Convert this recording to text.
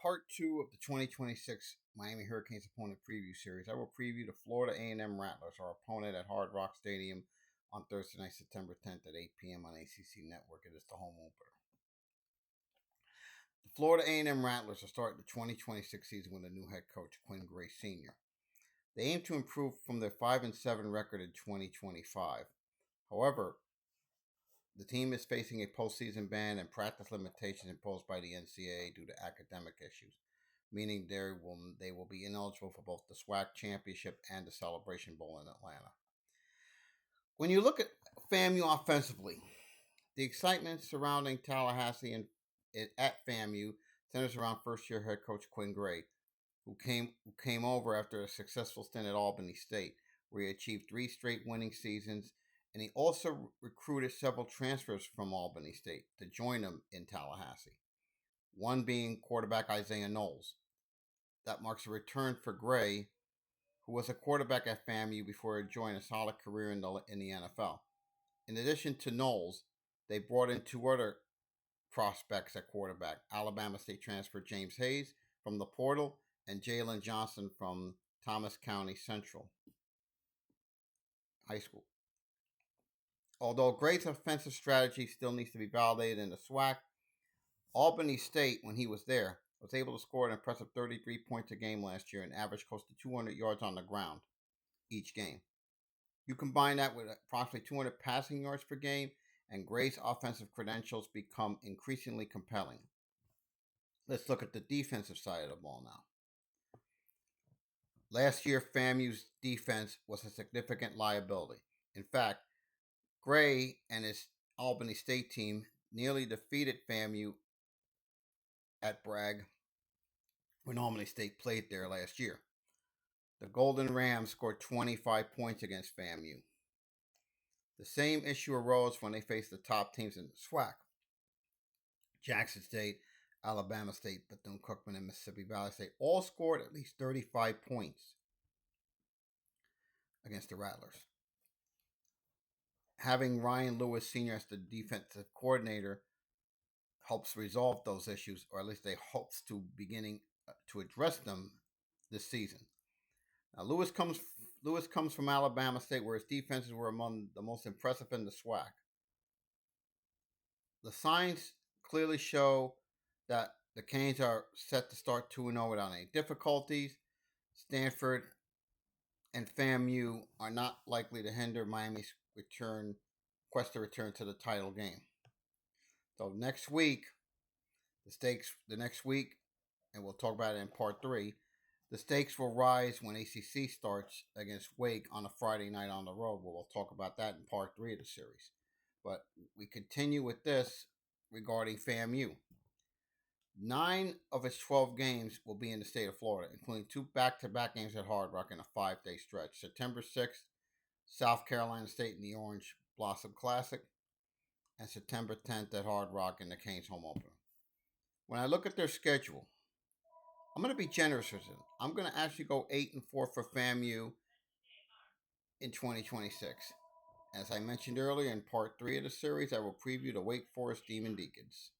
part two of the 2026 Miami Hurricanes opponent preview series. I will preview the Florida A&M Rattlers, our opponent at Hard Rock Stadium on Thursday night, September 10th at 8 p.m. on ACC Network. It is the home opener. The Florida A&M Rattlers are starting the 2026 season with a new head coach, Quinn Gray Sr. They aim to improve from their 5-7 record in 2025. However, the team is facing a postseason ban and practice limitations imposed by the NCAA due to academic issues, meaning they will be ineligible for both the SWAC Championship and the Celebration Bowl in Atlanta. When you look at FAMU offensively, the excitement surrounding Tallahassee and at FAMU centers around first-year head coach Quinn Gray, who came over after a successful stint at Albany State, where he achieved 3 straight winning seasons. And he also recruited several transfers from Albany State to join him in Tallahassee, one being quarterback Isaiah Knowles. That marks a return for Gray, who was a quarterback at FAMU before he joined a solid career in the NFL. In addition to Knowles, they brought in 2 other prospects at quarterback, Alabama State transfer James Hayes from the portal and Jalen Johnson from Thomas County Central High School. Although Gray's offensive strategy still needs to be validated in the SWAC, Albany State, when he was there, was able to score an impressive 33 points a game last year and average close to 200 yards on the ground each game. You combine that with approximately 200 passing yards per game, and Gray's offensive credentials become increasingly compelling. Let's look at the defensive side of the ball now. Last year, FAMU's defense was a significant liability. In fact, Gray and his Albany State team nearly defeated FAMU at Bragg when Albany State played there last year. The Golden Rams scored 25 points against FAMU. The same issue arose when they faced the top teams in the SWAC. Jackson State, Alabama State, Bethune-Cookman, and Mississippi Valley State all scored at least 35 points against the Rattlers. Having Ryan Lewis Sr. as the defensive coordinator helps resolve those issues, or at least they hopes to beginning to address them this season. Now, Lewis comes from Alabama State, where his defenses were among the most impressive in the SWAC. The signs clearly show that the Canes are set to start 2-0 without any difficulties. Stanford and FAMU are not likely to hinder Miami's quest to return to the title game. So next week, and we'll talk about it in part 3, the stakes will rise when ACC starts against Wake on a Friday night on the road. We'll talk about that in part 3 of the series. But we continue with this regarding FAMU. 9 of its 12 games will be in the state of Florida, including 2 back-to-back games at Hard Rock in a 5-day stretch. September 6th, South Carolina State in the Orange Blossom Classic, and September 10th at Hard Rock in the Canes home opener. When I look at their schedule, I'm going to be generous with it. I'm going to actually go 8-4 for FAMU in 2026. As I mentioned earlier in part 3 of the series, I will preview the Wake Forest Demon Deacons.